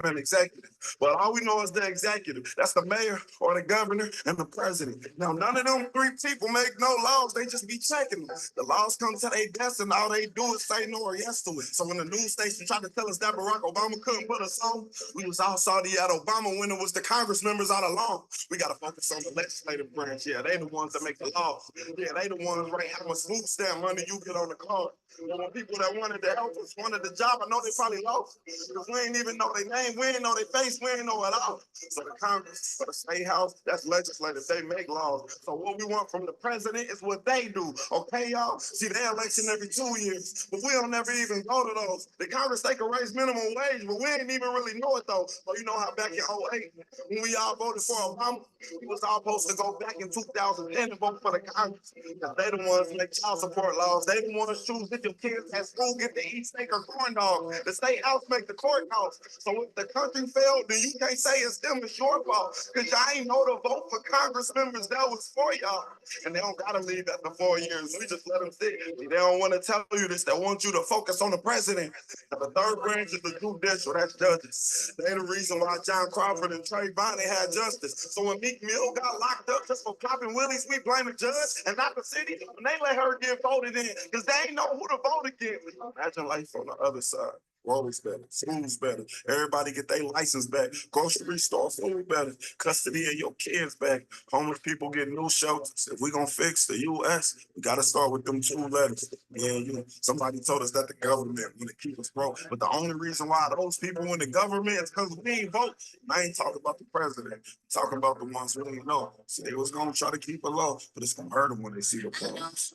an executive. But all we know is the executive. That's the mayor or the governor and the president. Now, none of them three people make no laws. They just be checking them. The laws come to their desk and all they do is say no or yes to it. So when the news station tried to tell us that Barack Obama couldn't put us on, we was all salty at Obama when it was the Congress members all along. We got to focus on the legislative branch. Yeah, they the ones that make the laws. Yeah, they the ones right how much food stamp money you get on the card. And when people that wanted to help us wanted the job, I know they probably lost because we ain't even know their name, we ain't know their face, we ain't know it all. So the Congress, for the state house, that's legislative. They make laws. So what we want from the president is what they do. Okay, y'all? See, they election every 2 years, but we don't never even go to those. The Congress, they can raise minimum wage, but we ain't even really know it though. So you know how back in 08, when we all voted for Obama, we was all supposed to go back in 2010 and vote for the Congress. They the ones make child support laws. They the ones choose if your kids at school get to eat steak or corn dog. The state house make the court calls. So if the country failed, then you can't say it's them, it's your fault. Because y'all ain't know to vote for Congress members that was for y'all. And they don't gotta leave after 4 years. We just let them sit. They don't want to tell you this. They want you to focus on the president. And the third branch is the judicial, that's judges. They the reason why John Crawford and Trayvon had justice. So when Meek Mill got locked up just for popping willies, we blame the judge and not the city. And they let her get voted in because they ain't know who to vote against. Imagine life on the other side. Roads better, schools better, everybody get their license back, grocery store food better, custody of your kids back, homeless people get new shelters. If we gonna fix the U.S., we gotta start with them 2 letters. Yeah, somebody told us that the government wanna keep us broke, but the only reason why those people in the government is because we ain't vote. I ain't talking about the president, I'm talking about the ones who didn't know. So they was gonna try to keep it low, but it's gonna hurt them when they see the problems.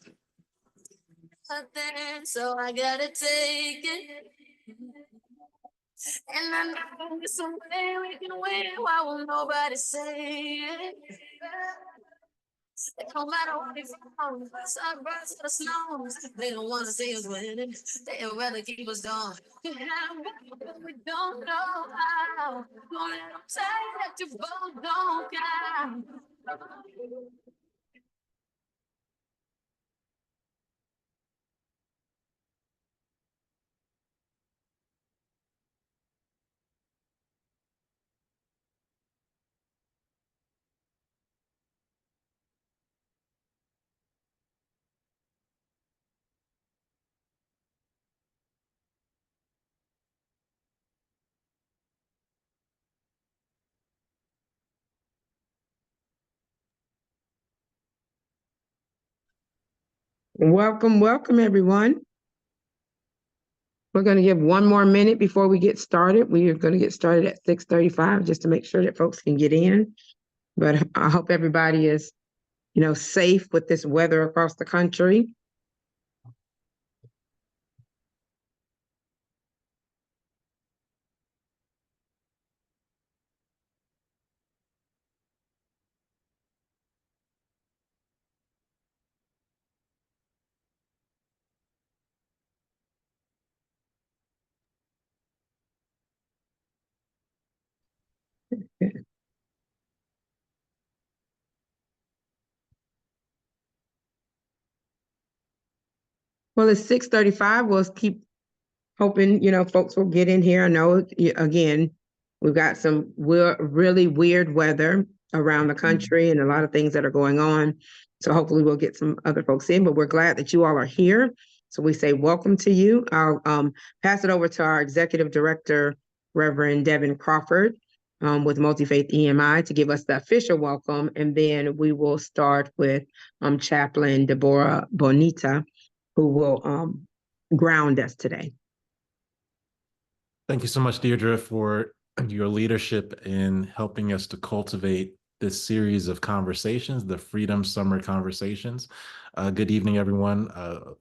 So I gotta take it. And I know there's some way we can win. Why won't nobody say it? No matter what it's on, sunburns to the snows, they don't want to see us winning. They'd rather keep us down. We don't know how. Don't let them say that you both don't count. Welcome, welcome, everyone. We're going to give 1 more minute before we get started. We are going to get started at 6:35 just to make sure that folks can get in. But I hope everybody is, safe with this weather across the country. Well, it's 6:35. We'll keep hoping, folks will get in here. I know, again, we've got some really weird weather around the country and a lot of things that are going on. So hopefully we'll get some other folks in, but we're glad that you all are here. So we say welcome to you. I'll pass it over to our Executive Director, Reverend Devin Crawford, with Multifaith EMI to give us the official welcome. And then we will start with Chaplain Deborah Bonita, who will ground us today. Thank you so much, Deirdre, for your leadership in helping us to cultivate this series of conversations, the Freedom Summer Conversations. Good evening, everyone,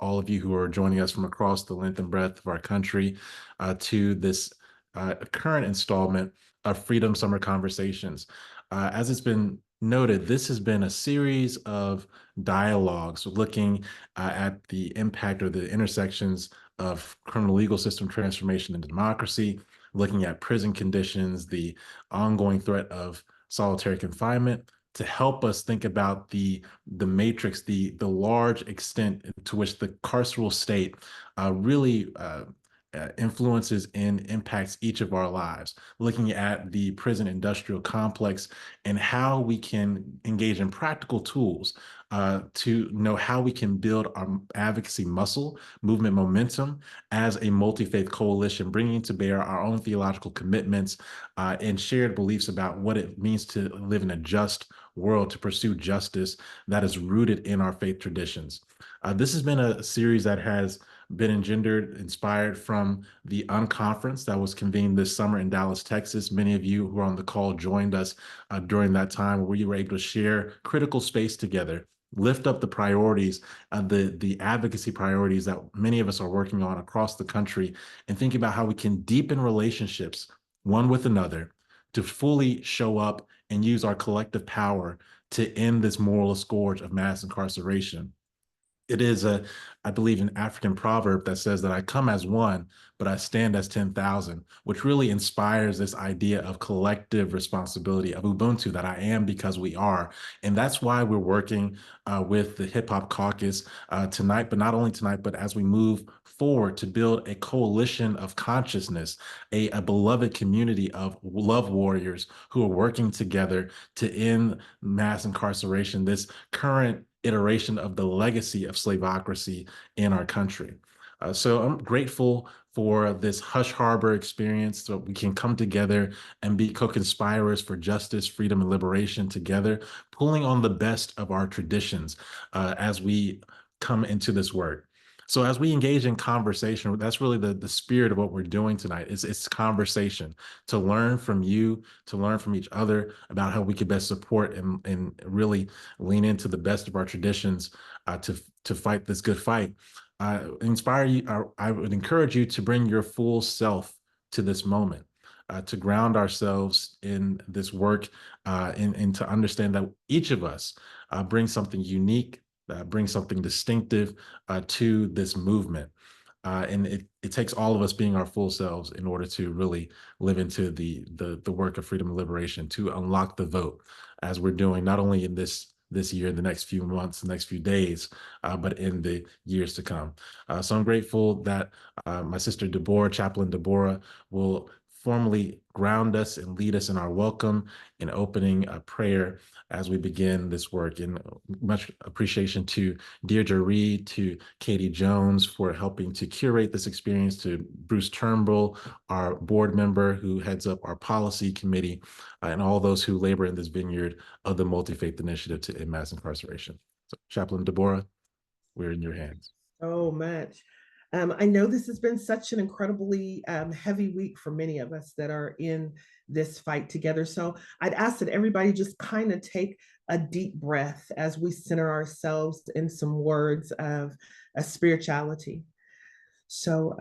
all of you who are joining us from across the length and breadth of our country to this current installment of Freedom Summer Conversations. As it's been noted, this has been a series of dialogues looking at the impact or the intersections of criminal legal system transformation into democracy, looking at prison conditions, the ongoing threat of solitary confinement, to help us think about the matrix, the large extent to which the carceral state really influences and impacts each of our lives, looking at the prison industrial complex and how we can engage in practical tools to know how we can build our advocacy muscle, movement momentum as a multi-faith coalition, bringing to bear our own theological commitments and shared beliefs about what it means to live in a just world, to pursue justice that is rooted in our faith traditions. This has been a series that has been inspired from the UnConference that was convened this summer in Dallas, Texas. Many of you who are on the call joined us during that time where we were able to share critical space together, lift up the priorities, the advocacy priorities that many of us are working on across the country, and think about how we can deepen relationships one with another to fully show up and use our collective power to end this moral scourge of mass incarceration. It is I believe, an African proverb that says that I come as one, but I stand as 10,000, which really inspires this idea of collective responsibility, of Ubuntu, that I am because we are. And that's why we're working with the Hip Hop Caucus tonight, but not only tonight, but as we move forward to build a coalition of consciousness, a beloved community of love warriors who are working together to end mass incarceration, this current iteration of the legacy of slavocracy in our country. So I'm grateful for this Hush Harbor experience, so we can come together and be co-conspirators for justice, freedom, and liberation together, pulling on the best of our traditions as we come into this work. So as we engage in conversation, that's really the spirit of what we're doing tonight. It's conversation, to learn from you, to learn from each other about how we could best support and really lean into the best of our traditions to fight this good fight. Inspire you. I would encourage you to bring your full self to this moment, to ground ourselves in this work, and to understand that each of us brings something unique, bring something distinctive to this movement. And it takes all of us being our full selves in order to really live into the work of freedom and liberation, to unlock the vote, as we're doing not only in this year, the next few months, the next few days, but in the years to come. So I'm grateful that my sister Deborah, Chaplain Deborah, will formally ground us and lead us in our welcome and opening prayer as we begin this work. And much appreciation to Deirdre Reed, to Katie Jones for helping to curate this experience, to Bruce Turnbull, our board member who heads up our policy committee, and all those who labor in this vineyard of the Multifaith Initiative to End Mass Incarceration. So, Chaplain Deborah, we're in your hands. So much. I know this has been such an incredibly heavy week for many of us that are in this fight together. So I'd ask that everybody just kind of take a deep breath as we center ourselves in some words of a spirituality. So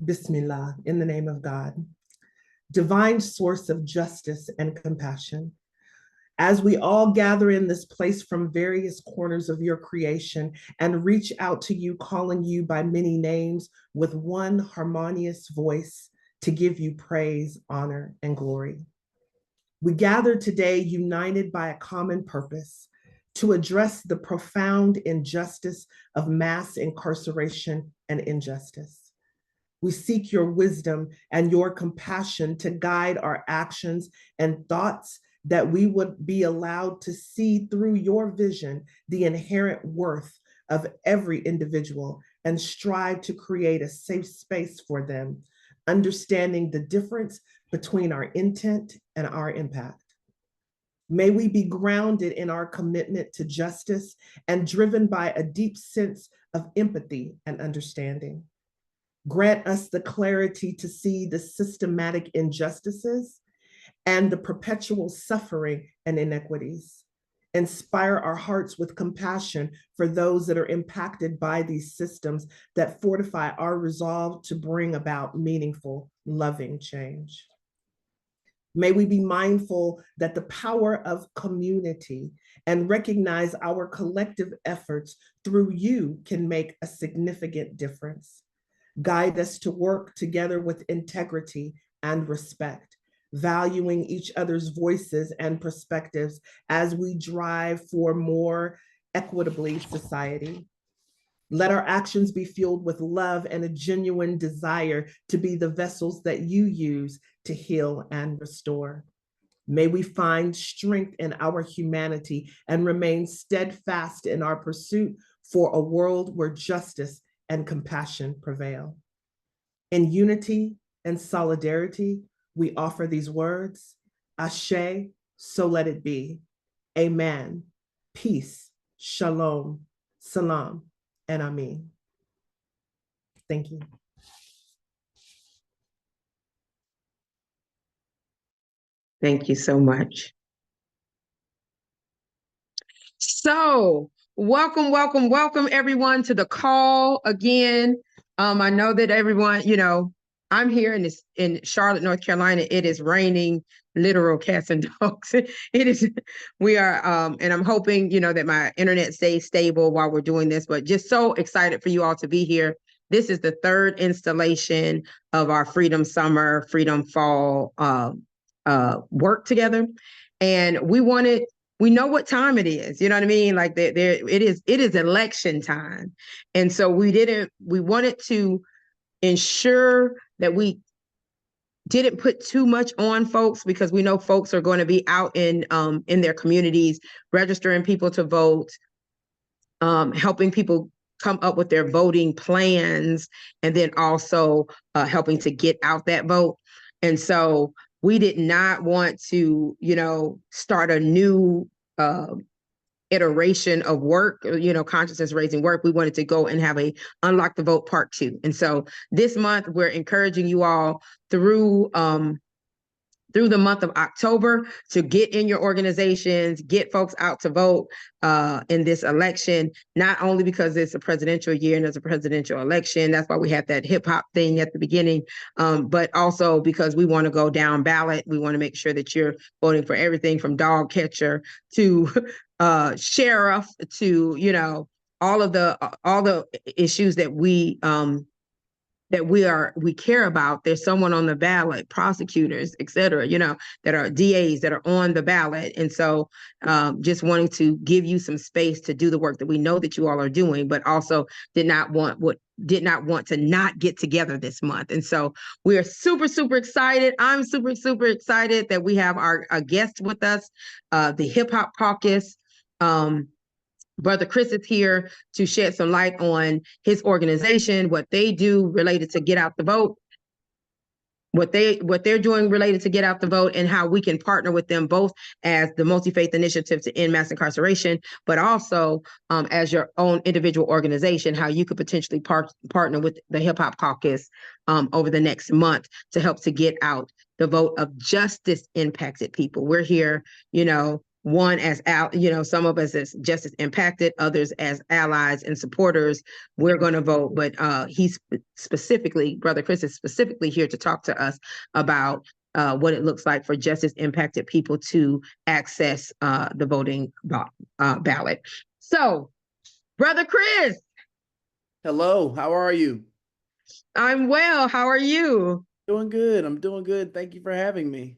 Bismillah, in the name of God, divine source of justice and compassion. As we all gather in this place from various corners of your creation and reach out to you, calling you by many names with one harmonious voice to give you praise, honor, and glory. We gather today united by a common purpose to address the profound injustice of mass incarceration and injustice. We seek your wisdom and your compassion to guide our actions and thoughts, that we would be allowed to see through your vision the inherent worth of every individual and strive to create a safe space for them, understanding the difference between our intent and our impact. May we be grounded in our commitment to justice and driven by a deep sense of empathy and understanding. Grant us the clarity to see the systematic injustices and the perpetual suffering and inequities. Inspire our hearts with compassion for those that are impacted by these systems that fortify our resolve to bring about meaningful, loving change. May we be mindful that the power of community and recognize our collective efforts through you can make a significant difference. Guide us to work together with integrity and respect, valuing each other's voices and perspectives as we drive for more equitably society. Let our actions be fueled with love and a genuine desire to be the vessels that you use to heal and restore. May we find strength in our humanity and remain steadfast in our pursuit for a world where justice and compassion prevail. In unity and solidarity, we offer these words: Ashe, so let it be. Amen. Peace, shalom, salam, and amen. Thank you. Thank you so much. So, welcome everyone to the call again. I know that everyone, I'm here in Charlotte, North Carolina. It is raining literal cats and dogs. We are, and I'm hoping, that my internet stays stable while we're doing this, but just so excited for you all to be here. This is the third installation of our Freedom Summer, Freedom Fall work together. And we know what time it is, you know what I mean? Like it is election time. And so we wanted to ensure that we didn't put too much on folks, because we know folks are going to be out in their communities, registering people to vote, helping people come up with their voting plans, and then also helping to get out that vote. And so we did not want to, start a new iteration of work, consciousness raising work. We wanted to go and have a Unlock the Vote Part 2. And so this month, we're encouraging you all through the month of October to get in your organizations, get folks out to vote in this election, not only because it's a presidential year and there's a presidential election, that's why we had that hip hop thing at the beginning, but also because we want to go down ballot. We want to make sure that you're voting for everything from dog catcher to sheriff to, all the issues that we care about. There's someone on the ballot, prosecutors, et cetera, that are DAs that are on the ballot. And so just wanting to give you some space to do the work that we know that you all are doing, but also did not want to not get together this month. And so we are super, super excited. I'm super, super excited that we have our guest with us, the Hip Hop Caucus. Brother Chris is here to shed some light on his organization, what they do related to get out the vote, what they're doing related to get out the vote, and how we can partner with them both as the Multifaith Initiative to End Mass Incarceration, but also as your own individual organization, how you could potentially partner with the Hip Hop Caucus over the next month to help to get out the vote of justice impacted people. We're here, one as some of us as justice impacted, others as allies and supporters. We're going to vote, but Brother Chris is specifically here to talk to us about what it looks like for justice impacted people to access the voting ballot. So, Brother Chris. Hello, how are you? I'm well. How are you? Doing good. I'm doing good. Thank you for having me.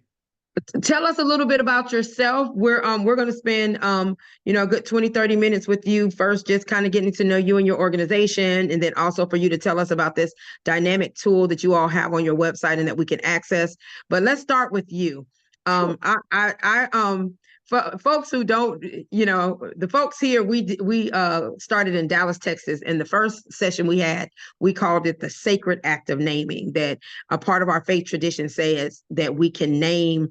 Tell us a little bit about yourself. We're going to spend a good 20-30 minutes with you first, just kind of getting to know you and your organization, and then also for you to tell us about this dynamic tool that you all have on your website and that we can access. But let's start with you. Sure. For folks who don't, the folks here, we started in Dallas, Texas, and the first session we called it the sacred act of naming. That a part of our faith tradition says that we can name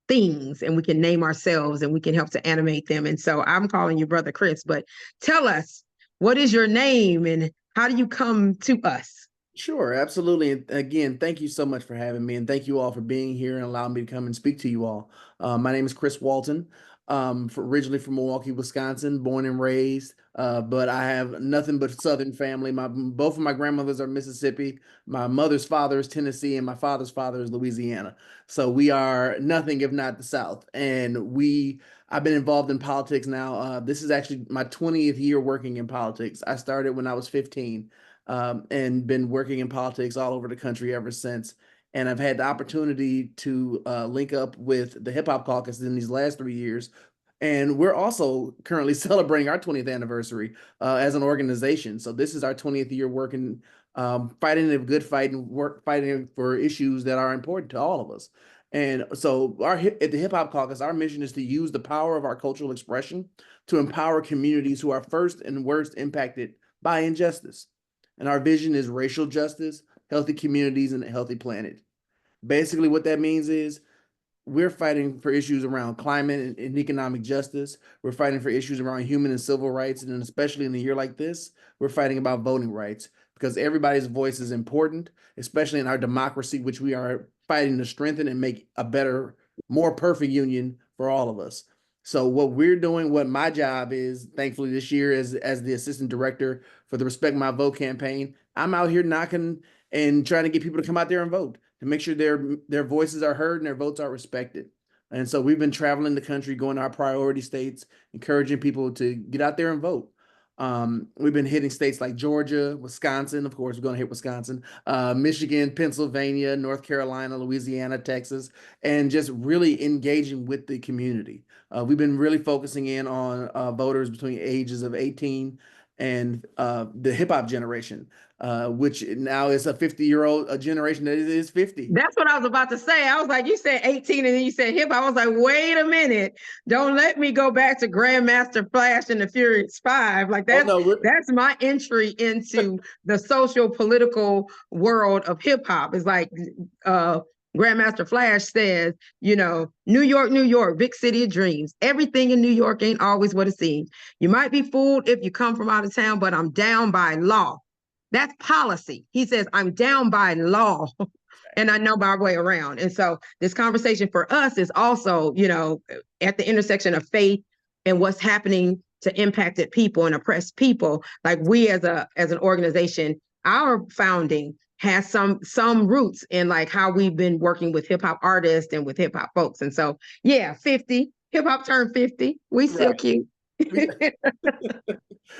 things and we can name ourselves and we can help to animate them. And so I'm calling you Brother Chris, but tell us, what is your name and how do you come to us? Sure, absolutely. And again, thank you so much for having me, and thank you all for being here and allowing me to come and speak to you all. My name is Chris Walton. Originally from Milwaukee, Wisconsin, born and raised, but I have nothing but Southern family. Both of my grandmothers are Mississippi. My mother's father is Tennessee, and my father's father is Louisiana. So we are nothing if not the South. And I've been involved in politics now. This is actually my 20th year working in politics. I started when I was 15. And been working in politics all over the country ever since. And I've had the opportunity to link up with the Hip Hop Caucus in these last 3 years And we're also currently celebrating our 20th anniversary as an organization. So this is our 20th year working, fighting a good fight and fighting for issues that are important to all of us. And so at the Hip Hop Caucus, our mission is to use the power of our cultural expression to empower communities who are first and worst impacted by injustice. And our vision is racial justice, healthy communities, and a healthy planet. Basically, what that means is we're fighting for issues around climate and economic justice. We're fighting for issues around human and civil rights. And especially in a year like this, we're fighting about voting rights because everybody's voice is important, especially in our democracy, which we are fighting to strengthen and make a better, more perfect union for all of us. So what we're doing, what my job is, thankfully this year as the assistant director for the Respect My Vote campaign, I'm out here knocking and trying to get people to come out there and vote, to make sure their voices are heard and their votes are respected. And so we've been traveling the country, going to our priority states, encouraging people to get out there and vote. We've been hitting states like Georgia, Wisconsin, of course, we're going to hit Wisconsin, Michigan, Pennsylvania, North Carolina, Louisiana, Texas, and just really engaging with the community. We've been really focusing in on voters between ages of 18 and the hip hop generation, which now is a 50-year-old generation that is 50. That's what I was about to say. I was like, you said 18 and then you said hip. I was like, wait a minute. Don't let me go back to Grandmaster Flash and the Furious Five. Like that's my entry into the social political world of hip hop. It's like Grandmaster Flash says, New York, New York, big city of dreams. Everything in New York ain't always what it seems. You might be fooled if you come from out of town, but I'm down by law. That's policy. He says, I'm down by law and I know my way around. And so this conversation for us is also, at the intersection of faith and what's happening to impacted people and oppressed people. Like we as an organization, our founding has some roots in like how we've been working with hip hop artists and with hip hop folks. And so, 50, hip hop turned 50. We still cute.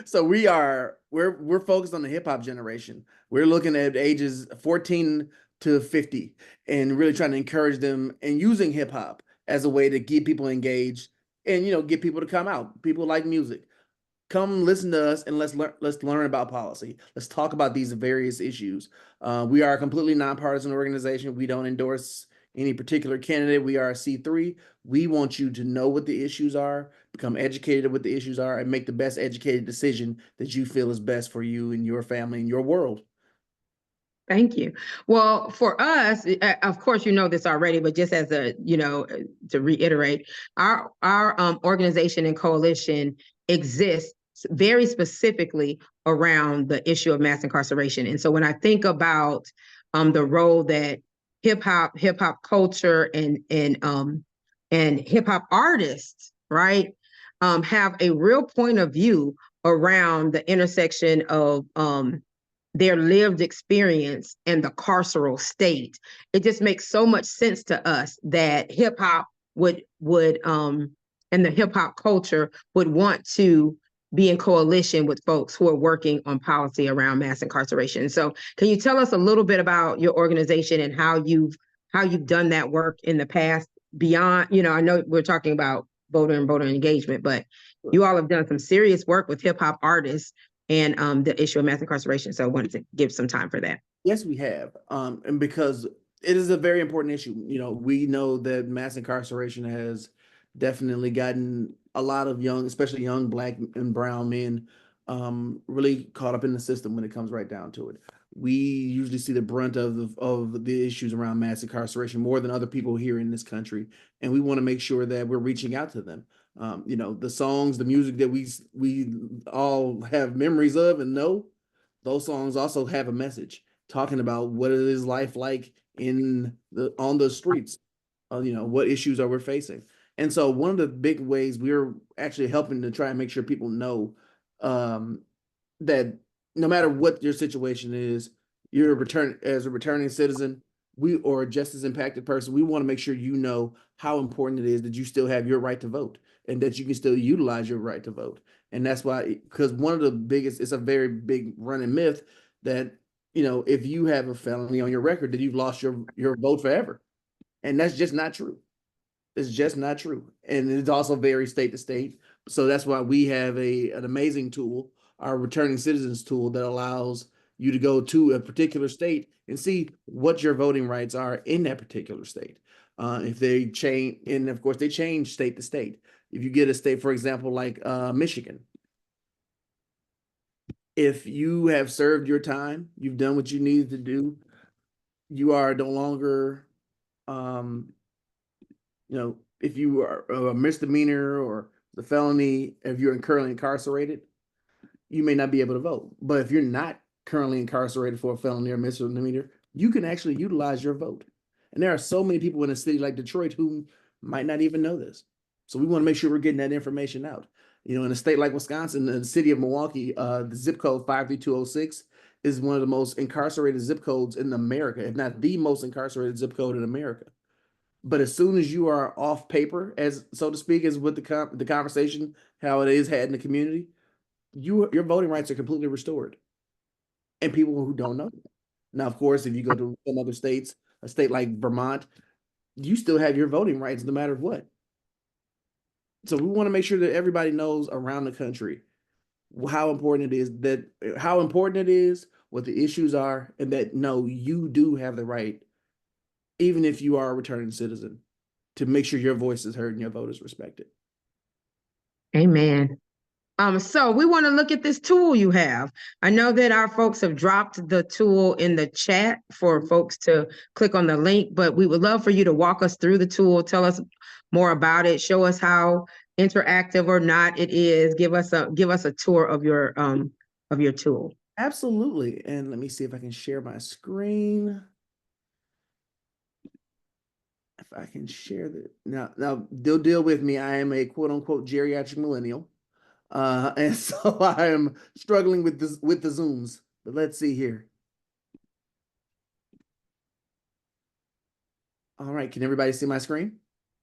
So we're focused on the hip hop generation. We're looking at ages 14 to 50 and really trying to encourage them and using hip hop as a way to get people engaged and get people to come out. People like music. Come listen to us and let's learn about policy. Let's talk about these various issues. We are a completely nonpartisan organization. We don't endorse any particular candidate. We are a C3. We want you to know what the issues are, become educated what the issues are, and make the best educated decision that you feel is best for you and your family and your world. Thank you. Well, for us, of course, you know this already, but just as to reiterate, our organization and coalition exists very specifically around the issue of mass incarceration. And so when I think about the role that hip hop culture and hip hop artists, right, have a real point of view around the intersection of their lived experience and the carceral state. It just makes so much sense to us that hip hop would and the hip hop culture would want to be in coalition with folks who are working on policy around mass incarceration. So can you tell us a little bit about your organization and how you've done that work in the past beyond, I know we're talking about voter engagement, but you all have done some serious work with hip hop artists and the issue of mass incarceration. So I wanted to give some time for that. Yes, we have. And because it is a very important issue. We know that mass incarceration has definitely gotten a lot of especially young Black and brown men, really caught up in the system when it comes right down to it. We usually see the brunt of the issues around mass incarceration more than other people here in this country. And we want to make sure that we're reaching out to them. The songs, the music that we all have memories of and know, those songs also have a message talking about what it is life like on the streets. What issues are we facing? And so one of the big ways we're actually helping to try and make sure people know that no matter what your situation is, as a returning citizen, or a justice impacted person, we want to make sure you know how important it is that you still have your right to vote and that you can still utilize your right to vote. And that's why, because one of the biggest, it's a very big running myth that, if you have a felony on your record, that you've lost your vote forever. And that's just not true. It's just not true. And it also varies state to state. So that's why we have an amazing tool, our returning citizens tool, that allows you to go to a particular state and see what your voting rights are in that particular state. If they change, and of course they change state to state. If you get a state, for example, like Michigan, if you have served your time, you've done what you needed to do, you are no longer, if you are a misdemeanor or the felony, if you're currently incarcerated, you may not be able to vote. But if you're not currently incarcerated for a felony or misdemeanor, you can actually utilize your vote. And there are so many people in a city like Detroit who might not even know this. So we want to make sure we're getting that information out. In a state like Wisconsin, in the city of Milwaukee, the zip code 53206 is one of the most incarcerated zip codes in America, if not the most incarcerated zip code in America. But as soon as you are off paper, as so to speak, as with the conversation, how it is had in the community, your voting rights are completely restored. And people who don't know. Now, of course, if you go to some other states, a state like Vermont, you still have your voting rights no matter what. So we want to make sure that everybody knows around the country how important it is, what the issues are, and that no, you do have the right, even if you are a returning citizen, to make sure your voice is heard and your vote is respected. Amen. So we want to look at this tool you have. I know that our folks have dropped the tool in the chat for folks to click on the link, but we would love for you to walk us through the tool, tell us more about it, show us how interactive or not it is. Give us a tour of your tool. Absolutely. And let me see if I can share my screen. If I can share that. Now they'll deal with me. I am a quote unquote geriatric millennial. And so I am struggling with the Zooms, but let's see here. All right, can everybody see my screen?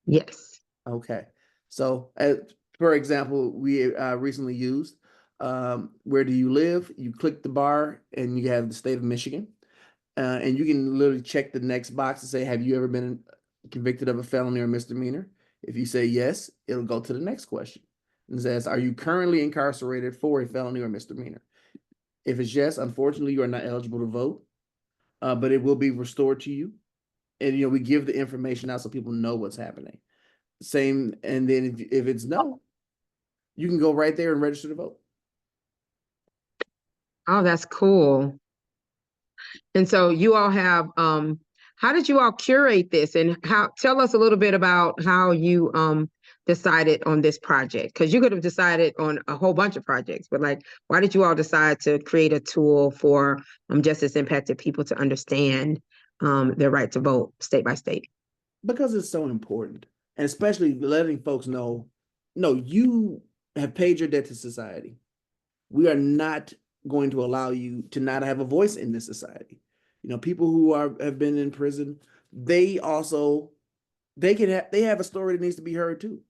Yes. Okay, so for example, we recently used where do you live? You click the bar and you have the state of Michigan, and you can literally check the next box to say, have you ever been convicted of a felony or misdemeanor? If you say yes, it'll go to the next question. And says, are you currently incarcerated for a felony or misdemeanor? If it's yes, unfortunately, you are not eligible to vote, but it will be restored to you. And, we give the information out so people know what's happening. Same, and then if it's no, you can go right there and register to vote. Oh, that's cool. And so you all have, how did you all curate this, and tell us a little bit about how you decided on this project? Because you could have decided on a whole bunch of projects, but why did you all decide to create a tool for justice impacted people to understand their right to vote state by state? Because it's so important, and especially letting folks know, no, you have paid your debt to society. We are not going to allow you to not have a voice in this society. People who have been in prison, they have a story that needs to be heard too.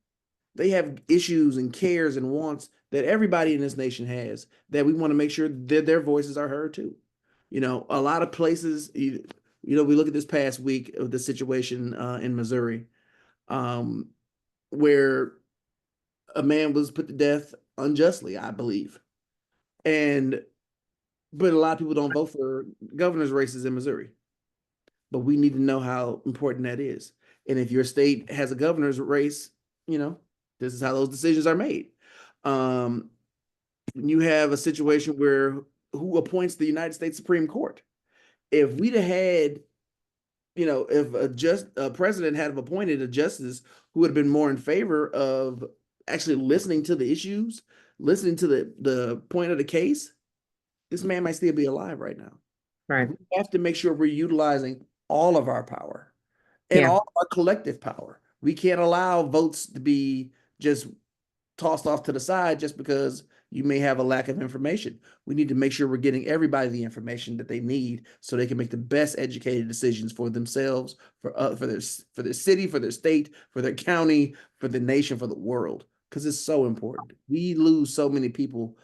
They have issues and cares and wants that everybody in this nation has, that we want to make sure that their voices are heard too. A lot of places, we look at this past week of the situation in Missouri, where a man was put to death unjustly, I believe. But a lot of people don't vote for governor's races in Missouri. But we need to know how important that is. And if your state has a governor's race, this is how those decisions are made. You have a situation where who appoints the United States Supreme Court? If we'd have had, if a president had appointed a justice who would have been more in favor of actually listening to the issues, listening to the point of the case, this man might still be alive right now. Right. We have to make sure we're utilizing all of our power and all of our collective power. We can't allow votes to be just tossed off to the side just because you may have a lack of information. We need to make sure we're getting everybody the information that they need so they can make the best educated decisions for themselves, for their city, for their state, for their county, for the nation, for the world, because it's so important. We lose so many people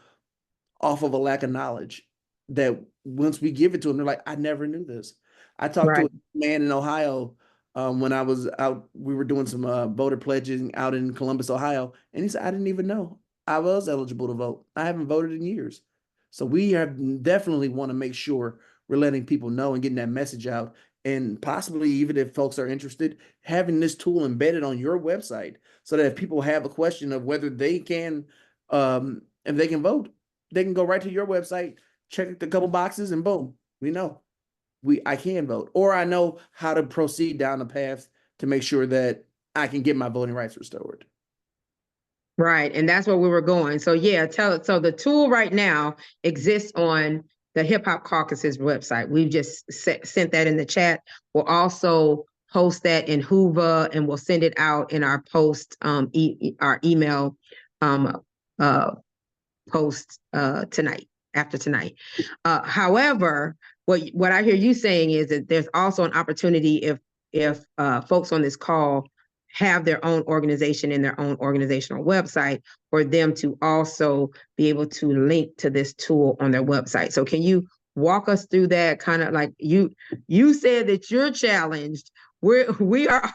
off of a lack of knowledge that once we give it to them, they're like, I never knew this. I talked to a man in Ohio when I was out, we were doing some voter pledging out in Columbus, Ohio, and he said, I didn't even know I was eligible to vote. I haven't voted in years. So we have definitely want to make sure we're letting people know and getting that message out. And possibly, even if folks are interested, having this tool embedded on your website so that if people have a question of whether they can, if they can vote, they can go right to your website, check a couple boxes, and boom, we know I can vote, or I know how to proceed down the path to make sure that I can get my voting rights restored. Right. And that's where we were going. So yeah, so the tool right now exists on the Hip Hop Caucus's website. We've just sent that in the chat. We'll also post that in Hoover, and we'll send it out in our post, our email post tonight, after tonight. However, what I hear you saying is that there's also an opportunity if folks on this call have their own organization and their own organizational website, for them to also be able to link to this tool on their website. So can you walk us through that? Kind of like you said that you're challenged. We are,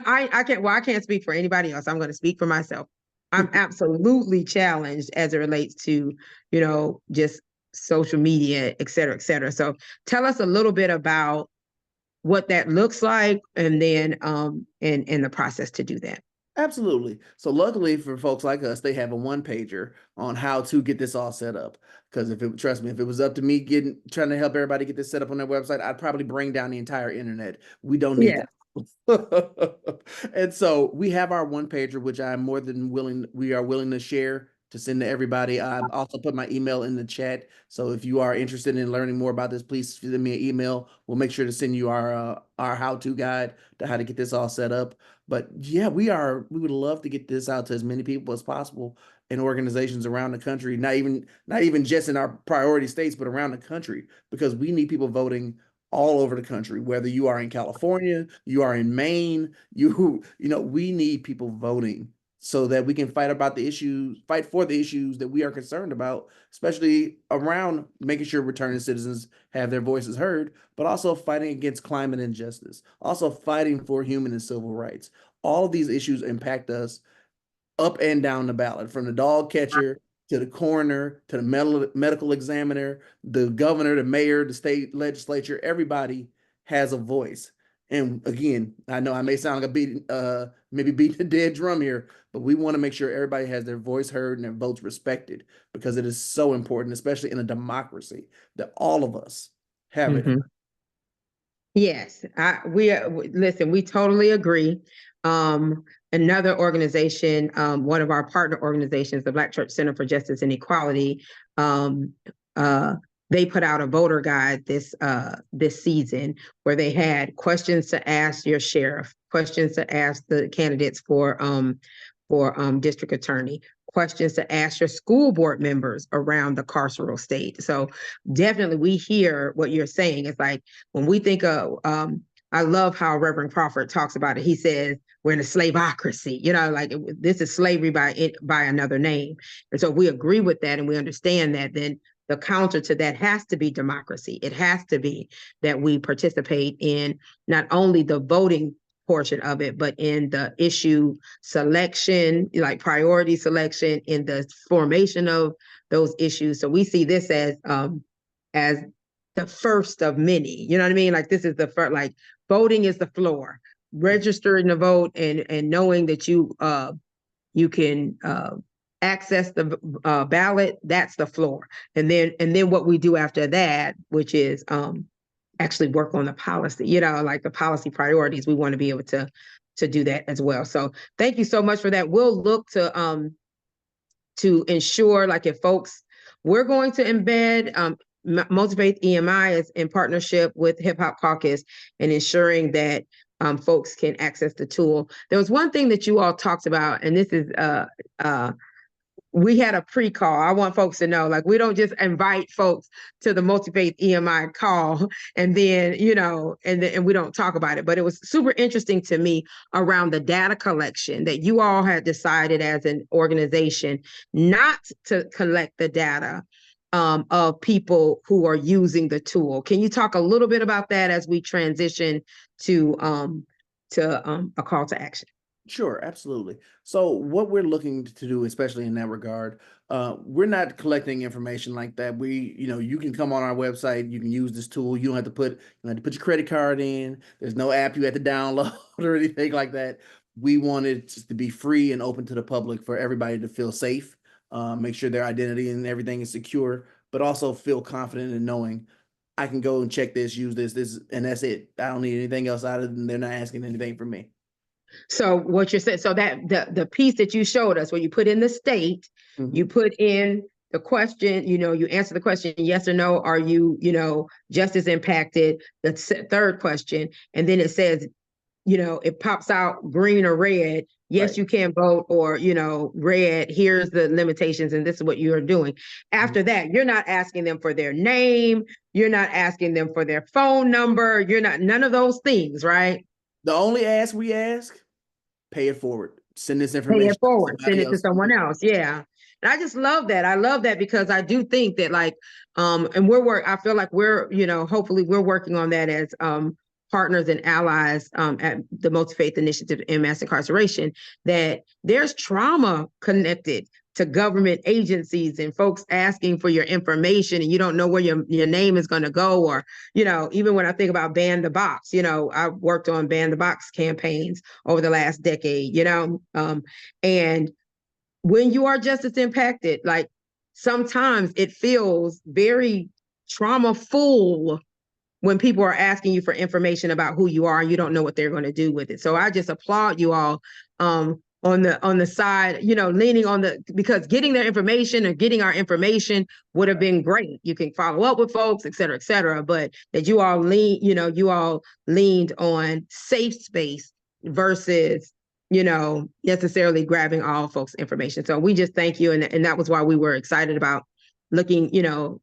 I can't speak for anybody else. I'm going to speak for myself. I'm absolutely challenged as it relates to, just social media, et cetera, et cetera. So tell us a little bit about what that looks like, and then and the process to do that. Absolutely. So luckily for folks like us, they have a one-pager on how to get this all set up. Because trust me, if it was up to me trying to help everybody get this set up on their website, I'd probably bring down the entire internet. We don't need that. And so we have our one-pager, which we are willing to share to send to everybody. I've also put my email in the chat. So if you are interested in learning more about this, please send me an email. We'll make sure to send you our how-to guide to how to get this all set up. But yeah, we would love to get this out to as many people as possible in organizations around the country, not even just in our priority states, but around the country, because we need people voting all over the country, whether you are in California, you are in Maine, we need people voting so that we can fight for the issues that we are concerned about, especially around making sure returning citizens have their voices heard, but also fighting against climate injustice, also fighting for human and civil rights. All of these issues impact us up and down the ballot, from the dog catcher to the coroner, to the medical examiner, the governor, the mayor, the state legislature. Everybody has a voice. And again, I know I may sound like maybe beating a dead drum here, but we want to make sure everybody has their voice heard and their votes respected, because it is so important, especially in a democracy, that all of us have it. Yes, listen, we totally agree. Another organization, one of our partner organizations, the Black Church Center for Justice and Equality, they put out a voter guide this season, where they had questions to ask your sheriff, questions to ask the candidates for district attorney, questions to ask your school board members around the carceral state. So definitely we hear what you're saying. It's like, when we think of, I love how Reverend Crawford talks about it. He says, we're in a slaveocracy, like this is slavery by another name. And so we agree with that, and we understand that. Then the counter to that has to be democracy. It has to be that we participate in not only the voting portion of it, but in the issue selection, like priority selection, in the formation of those issues. So we see this as the first of many. You know what I mean? Like, this is the first. Like, voting is the floor. Registering to vote and knowing that you can access the ballot, that's the floor. And then what we do after that, which is actually work on the policy, like the policy priorities. We want to be able to do that as well. So thank you so much for that. We'll look to ensure, like, if folks, we're going to embed Multifaith EMI is in partnership with Hip Hop Caucus, and ensuring that folks can access the tool. There was one thing that you all talked about, and this is we had a pre-call. I want folks to know, like, we don't just invite folks to the Multifaith EMI call and then, and we don't talk about it. But it was super interesting to me around the data collection, that you all had decided as an organization not to collect the data of people who are using the tool. Can you talk a little bit about that as we transition to to a call to action. Sure, absolutely. So what we're looking to do, especially in that regard, we're not collecting information like that. You can come on our website, you can use this tool. You don't have to put your credit card in. There's no app you have to download or anything like that. We want it to be free and open to the public for everybody to feel safe, make sure their identity and everything is secure, but also feel confident in knowing I can go and check this, use this, and that's it. I don't need anything else other than they're not asking anything from me. So what you're saying, so that the piece that you showed us where you put in the state, you put in the question, you answer the question, yes or no, are you, just as impacted, the third question, and then it says, it pops out green or red, yes, Right. you can vote, or, red, here's the limitations, and this is what you're doing. After that, you're not asking them for their name, you're not asking them for their phone number, none of those things, right? The only ask we ask, pay it forward. Send this Pay information it forward, to send somebody it to else. someone else. Yeah. And I just love that. I love that because I do think that and I feel like we're, hopefully we're working on that as partners and allies at the Multifaith Initiative, End Mass Incarceration, that there's trauma connected to government agencies and folks asking for your information and you don't know where your name is going to go, or, even when I think about Ban the Box, I've worked on Ban the Box campaigns over the last decade, and when you are justice impacted, like sometimes it feels very trauma full when people are asking you for information about who you are and you don't know what they're going to do with it. So I just applaud you all on the side, leaning on because getting their information or getting our information would have been great. You can follow up with folks, et cetera, but that you all leaned on safe space versus, necessarily grabbing all folks' information. So we just thank you. And that was why we were excited about looking, having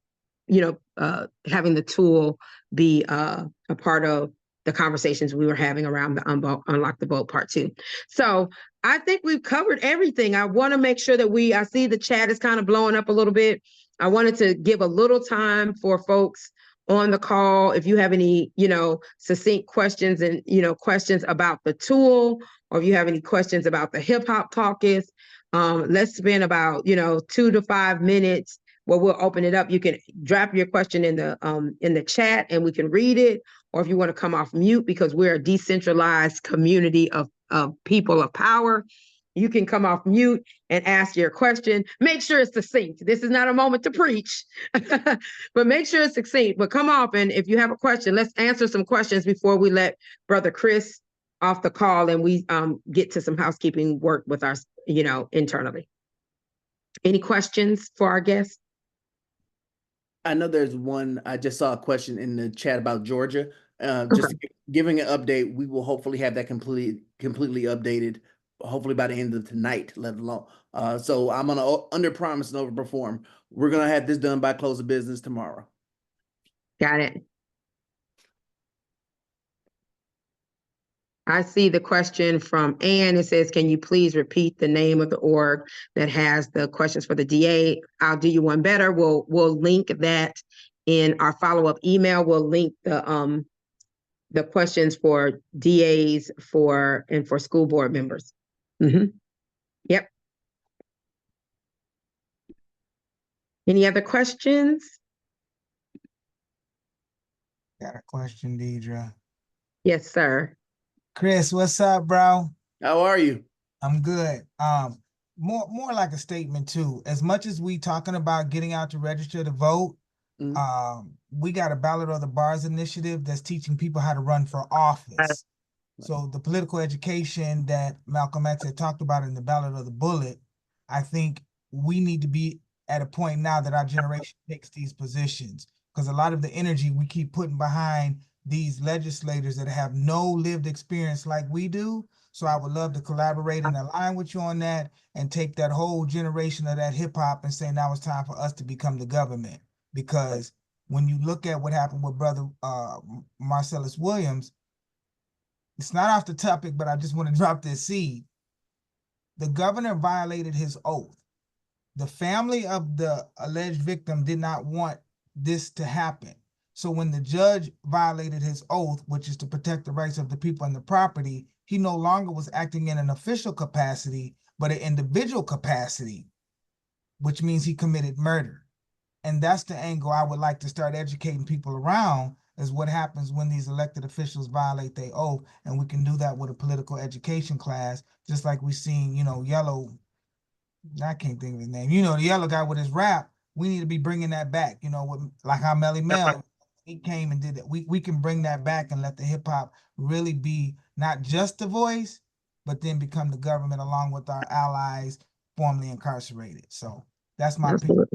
the tool be a part of the conversations we were having around the Unlock the Vote Part 2. So I think we've covered everything. I want to make sure that I see the chat is kind of blowing up a little bit. I wanted to give a little time for folks on the call. If you have any, succinct questions and, questions about the tool, or if you have any questions about the Hip Hop Caucus, let's spend about, 2 to 5 minutes. Well, we'll open it up. You can drop your question in the chat and we can read it. Or if you want to come off mute, because we're a decentralized community of people of power, you can come off mute and ask your question. Make sure it's succinct. This is not a moment to preach, but make sure it's succinct. But come off, and if you have a question, let's answer some questions before we let Brother Chris off the call and we get to some housekeeping work with our, internally. Any questions for our guests? I know there's one. I just saw a question in the chat about Georgia. Just giving an update. We will hopefully have that completely updated, hopefully by the end of tonight, let alone. So I'm gonna under promise and over perform. We're gonna have this done by close of business tomorrow. Got it. I see the question from Ann. It says, can you please repeat the name of the org that has the questions for the DA? I'll do you one better. We'll link that in our follow-up email. We'll link the questions for DAs for school board members. Yep. Any other questions? Got a question, Deidre. Yes, sir. Chris, what's up, bro? How are you? I'm good. More like a statement too. As much as we talking about getting out to register to vote, we got a Ballot of the Bars initiative that's teaching people how to run for office. So the political education that Malcolm X had talked about in the Ballot of the Bullet, I think we need to be at a point now that our generation takes these positions, because a lot of the energy we keep putting behind these legislators that have no lived experience like we do. So I would love to collaborate and align with you on that and take that whole generation of that hip hop and say, now it's time for us to become the government. Because when you look at what happened with brother Marcellus Williams, it's not off the topic, but I just want to drop this seed. The governor violated his oath. The family of the alleged victim did not want this to happen. So when the judge violated his oath, which is to protect the rights of the people and the property, he no longer was acting in an official capacity, but an individual capacity, which means he committed murder. And that's the angle I would like to start educating people around, is what happens when these elected officials violate their oath. And we can do that with a political education class, just like we've seen, Yellow, I can't think of his name, the yellow guy with his rap. We need to be bringing that back, like how Melly Mel, he came and did that. We can bring that back and let the hip hop really be not just the voice, but then become the government along with our allies formerly incarcerated. So that's my opinion.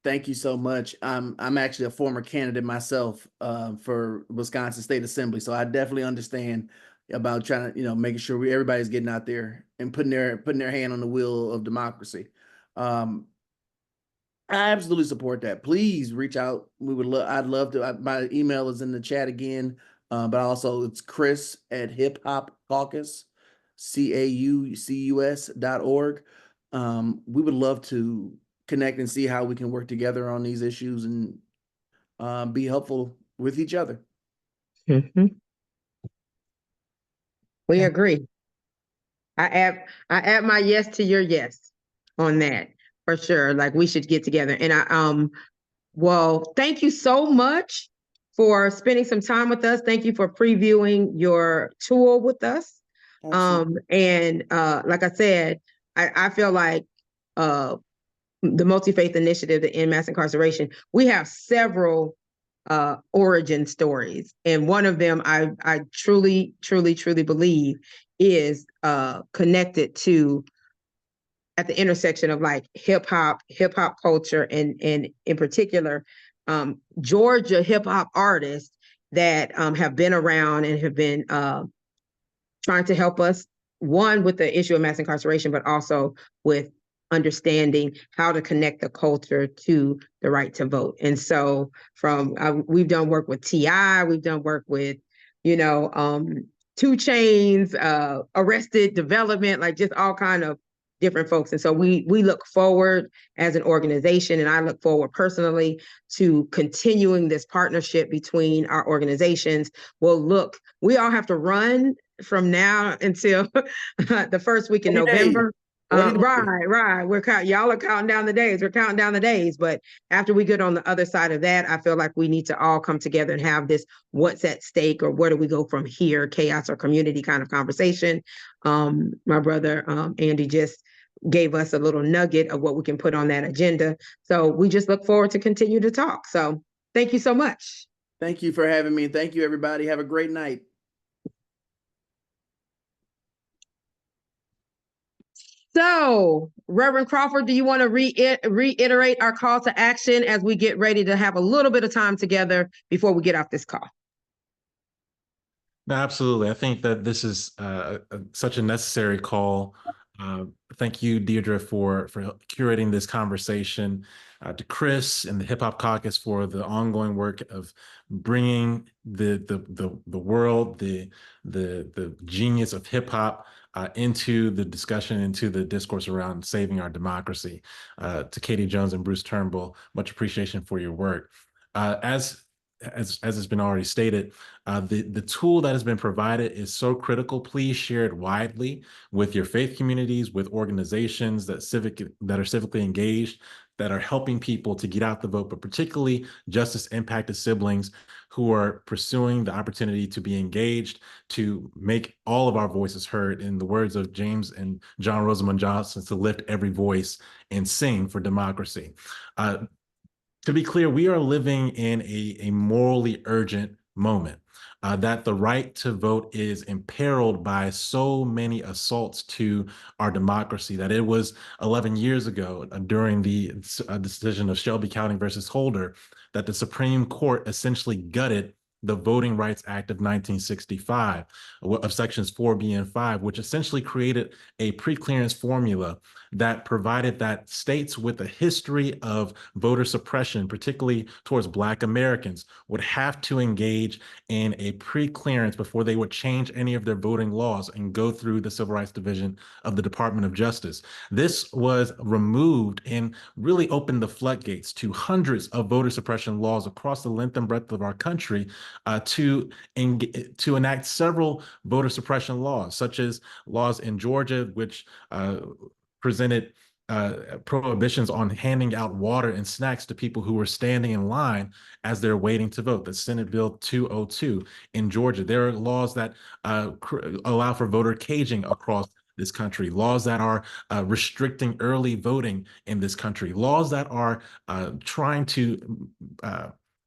Thank you so much. I'm actually a former candidate myself for Wisconsin State Assembly, so I definitely understand about trying to making sure everybody's getting out there and putting their hand on the wheel of democracy. I absolutely support that. Please reach out. I'd love to. My email is in the chat again, but also it's Chris at Hip Hop Caucus, CAUCUS.org. We would love to connect and see how we can work together on these issues and be helpful with each other. Mm-hmm. We agree. I add my yes to your yes on that for sure. Like, we should get together. And well, thank you so much for spending some time with us. Thank you for previewing your tour with us. And like I said, I feel like the Multifaith Initiative, the End Mass Incarceration, we have several origin stories. And one of them I truly believe is connected to, at the intersection of like hip hop culture, and in particular, Georgia hip hop artists that have been around and have been trying to help us, one, with the issue of mass incarceration, but also with understanding how to connect the culture to the right to vote. And so we've done work with T.I., we've done work with, 2 Chainz, Arrested Development, like just all kind of different folks. And so we look forward as an organization, and I look forward personally to continuing this partnership between our organizations. Well, look, we all have to run from now until the first week in November. Right. Y'all are counting down the days. We're counting down the days. But after we get on the other side of that, I feel like we need to all come together and have this what's at stake, or where do we go from here, chaos or community kind of conversation. My brother, Andy, just gave us a little nugget of what we can put on that agenda. So we just look forward to continue to talk. So thank you so much. Thank you for having me. Thank you, everybody. Have a great night. So, Reverend Crawford, do you want to reiterate our call to action as we get ready to have a little bit of time together before we get off this call? No, absolutely. I think that this is such a necessary call. Thank you, Deirdre, for curating this conversation. To Chris and the Hip Hop Caucus for the ongoing work of bringing the world, the genius of hip hop into the discussion, into the discourse around saving our democracy. To Katie Jones and Bruce Turnbull, much appreciation for your work. As has been already stated, the tool that has been provided is so critical. Please share it widely with your faith communities, with organizations that are civically engaged, that are helping people to get out the vote, but particularly justice-impacted siblings who are pursuing the opportunity to be engaged, to make all of our voices heard. In the words of James and John Rosamond Johnson, to lift every voice and sing for democracy. To be clear, we are living in a morally urgent moment, that the right to vote is imperiled by so many assaults to our democracy, that it was 11 years ago during the decision of Shelby County versus Holder that the Supreme Court essentially gutted the Voting Rights Act of 1965 of sections 4B and 5, which essentially created a preclearance formula that provided that states with a history of voter suppression, particularly towards Black Americans, would have to engage in a preclearance before they would change any of their voting laws and go through the Civil Rights Division of the Department of Justice. This was removed and really opened the floodgates to hundreds of voter suppression laws across the length and breadth of our country to enact several voter suppression laws, such as laws in Georgia, which presented prohibitions on handing out water and snacks to people who were standing in line as they're waiting to vote. That's Senate Bill 202 in Georgia. There are laws that allow for voter caging across this country, laws that are restricting early voting in this country, laws that are trying to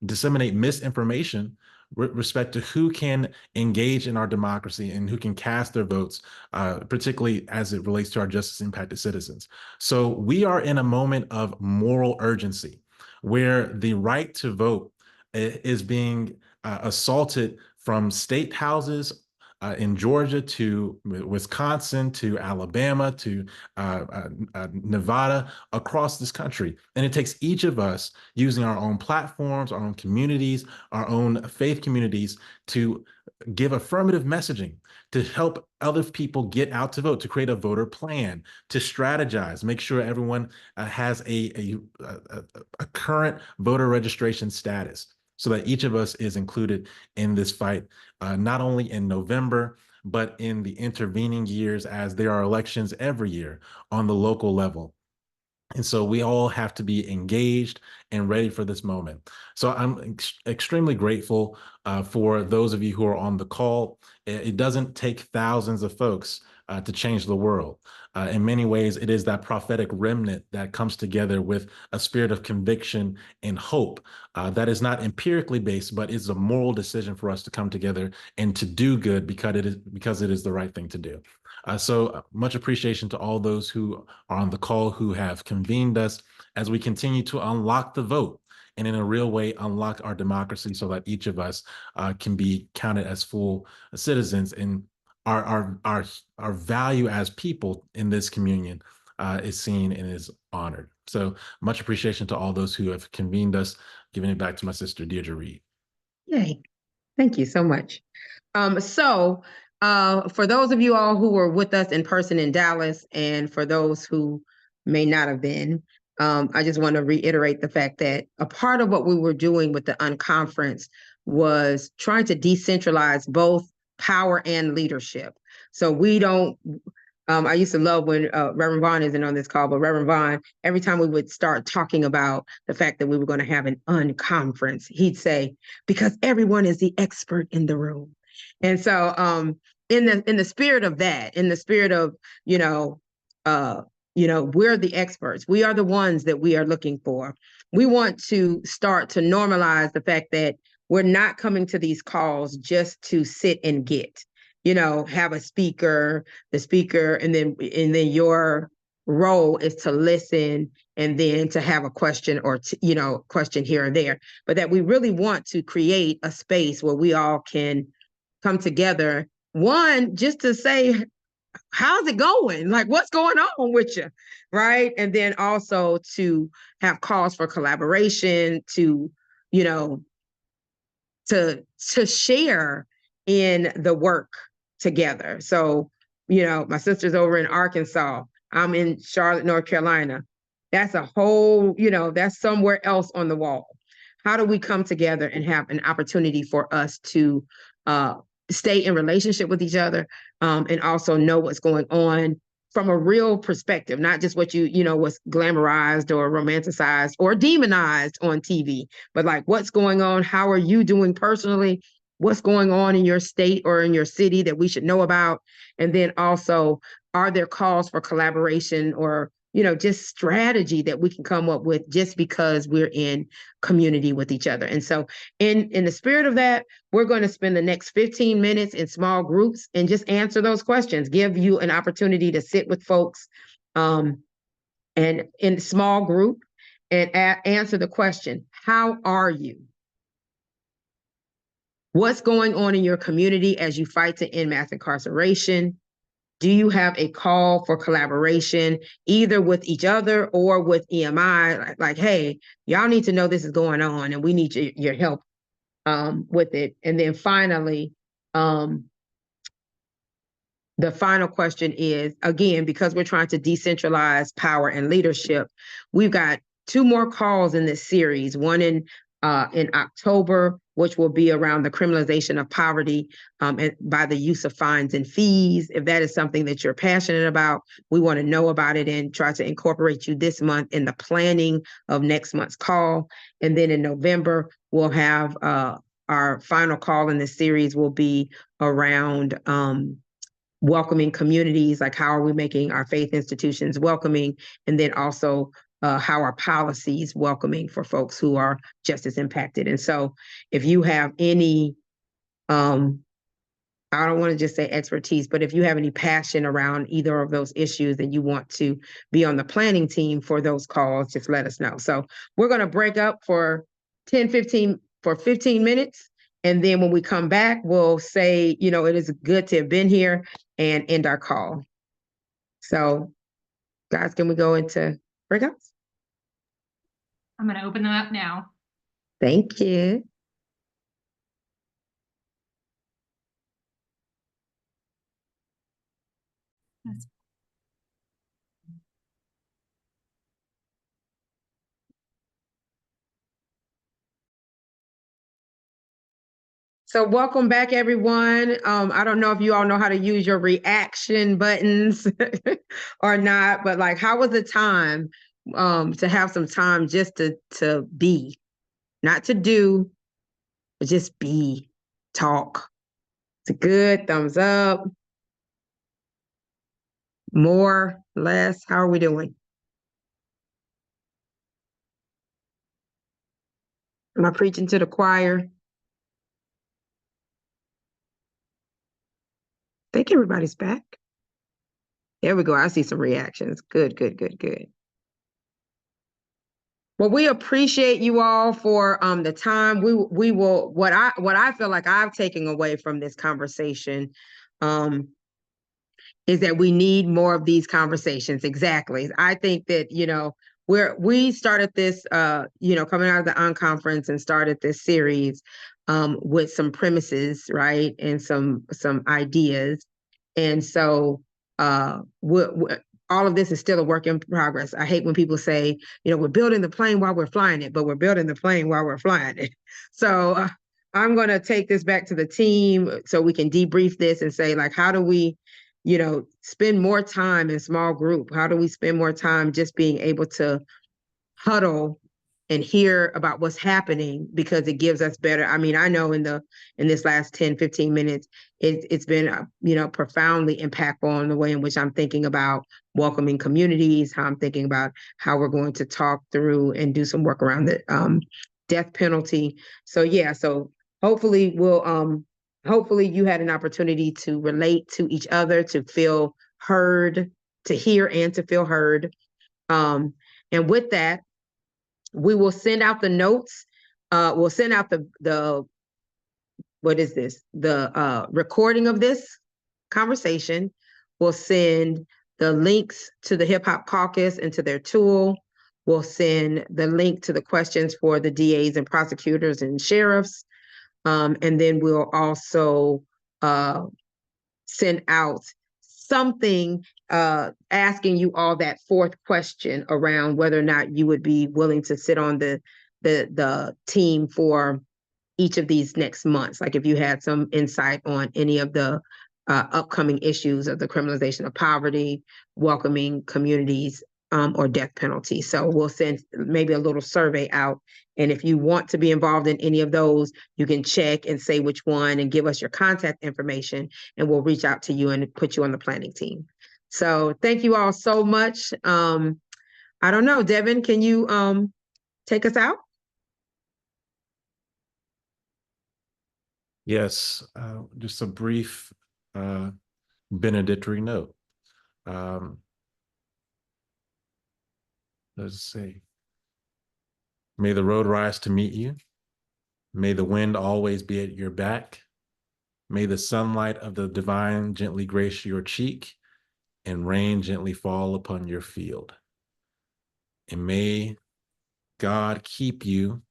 disseminate misinformation with respect to who can engage in our democracy and who can cast their votes, particularly as it relates to our justice-impacted citizens. So we are in a moment of moral urgency where the right to vote is being assaulted from state houses in Georgia to Wisconsin to Alabama to Nevada, across this country. And it takes each of us using our own platforms, our own communities, our own faith communities to give affirmative messaging, to help other people get out to vote, to create a voter plan, to strategize, make sure everyone has a current voter registration status, so that each of us is included in this fight, not only in November, but in the intervening years, as there are elections every year on the local level. And so we all have to be engaged and ready for this moment. So I'm extremely grateful for those of you who are on the call. It doesn't take thousands of folks to change the world. In many ways, it is that prophetic remnant that comes together with a spirit of conviction and hope that is not empirically based, but is a moral decision for us to come together and to do good because it is the right thing to do. So much appreciation to all those who are on the call, who have convened us as we continue to unlock the vote and in a real way unlock our democracy so that each of us can be counted as full citizens, and our value as people in this communion is seen and is honored. So much appreciation to all those who have convened us. Giving it back to my sister, Deirdre Reed. Yay. Thank you so much. For those of you all who were with us in person in Dallas, and for those who may not have been, I just want to reiterate the fact that a part of what we were doing with the UnConference was trying to decentralize both power and leadership. So we don't, I used to love when Reverend Vaughn isn't on this call, but Reverend Vaughn, every time we would start talking about the fact that we were going to have an UnConference, he'd say, because everyone is the expert in the room. And so in the spirit of that, in the spirit of, we're the experts. We are the ones that we are looking for. We want to start to normalize the fact that we're not coming to these calls just to sit and get, have a speaker, and then your role is to listen and then to have a question or, question here or there. But that we really want to create a space where we all can come together. One, just to say, how's it going? Like, what's going on with you? Right. And then also to have calls for collaboration, to share in the work together. So, my sister's over in Arkansas. I'm in Charlotte, North Carolina. That's a whole, that's somewhere else on the wall. How do we come together and have an opportunity for us to stay in relationship with each other, and also know what's going on from a real perspective, not just what what's glamorized or romanticized or demonized on TV, but like what's going on, how are you doing personally, what's going on in your state or in your city that we should know about, and then also, are there calls for collaboration or just strategy that we can come up with just because we're in community with each other. And so in the spirit of that, we're going to spend the next 15 minutes in small groups and just answer those questions, give you an opportunity to sit with folks and in small group and answer the question, how are you? What's going on in your community as you fight to end mass incarceration? Do you have a call for collaboration, either with each other or with EMI? Like, hey, y'all need to know this is going on and we need your help with it. And then finally, the final question is, again, because we're trying to decentralize power and leadership, we've got 2 more calls in this series, one in October, which will be around the criminalization of poverty and by the use of fines and fees. If that is something that you're passionate about, we want to know about it and try to incorporate you this month in the planning of next month's call. And then in November, we'll have our final call in this series will be around welcoming communities, like how are we making our faith institutions welcoming, and then also how are policies welcoming for folks who are justice impacted. And so if you have any, I don't want to just say expertise, but if you have any passion around either of those issues and you want to be on the planning team for those calls, just let us know. So we're going to break up for 15 minutes. And then when we come back, we'll say, you know, it is good to have been here and end our call. So guys, can we go into breakouts? I'm going to open them up now. Thank you. So welcome back, everyone. I don't know if you all know how to use your reaction buttons or not, but like, how was the time to have some time just to be, not to do, but just be, talk? It's a good thumbs up. More, less, how are we doing? Am I preaching to the choir? I think everybody's back. There we go. I see some reactions. Good, good, good, good. Well, we appreciate you all for the time. We will, what I feel like I've taken away from this conversation is that we need more of these conversations. Exactly. I think that, you know, we started this, you know, coming out of the UnConference and started this series with some premises, right? And some ideas. And so all of this is still a work in progress. I hate when people say, you know, we're building the plane while we're flying it, but we're building the plane while we're flying it. So I'm going to take this back to the team so we can debrief this and say, like, how do we, you know, spend more time in small group? How do we spend more time just being able to huddle and hear about what's happening, because it gives us better. I mean, I know in this last 10, 15 minutes, it's been, you know, profoundly impactful in the way in which I'm thinking about welcoming communities, how I'm thinking about how we're going to talk through and do some work around the death penalty. So yeah, so hopefully hopefully you had an opportunity to relate to each other, to feel heard, to hear and to feel heard. And with that, we will send out the notes. We'll send out the what is this? The recording of this conversation. We'll send the links to the Hip Hop Caucus and to their tool. We'll send the link to the questions for the DAs and prosecutors and sheriffs. And then we'll also send out something asking you all that 4th question around whether or not you would be willing to sit on the team for each of these next months. Like if you had some insight on any of the upcoming issues of the criminalization of poverty, welcoming communities, or death penalty. So we'll send maybe a little survey out. And if you want to be involved in any of those, you can check and say which one and give us your contact information, and we'll reach out to you and put you on the planning team. So thank you all so much. I don't know, Devin, can you take us out? Yes, just a brief benedictory note. Let's see. May the road rise to meet you. May the wind always be at your back. May the sunlight of the divine gently grace your cheek and rain gently fall upon your field. And may God keep you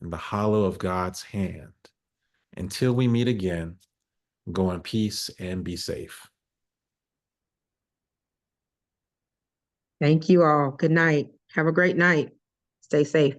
in the hollow of God's hand. Until we meet again, go in peace and be safe. Thank you all. Good night. Have a great night. Stay safe.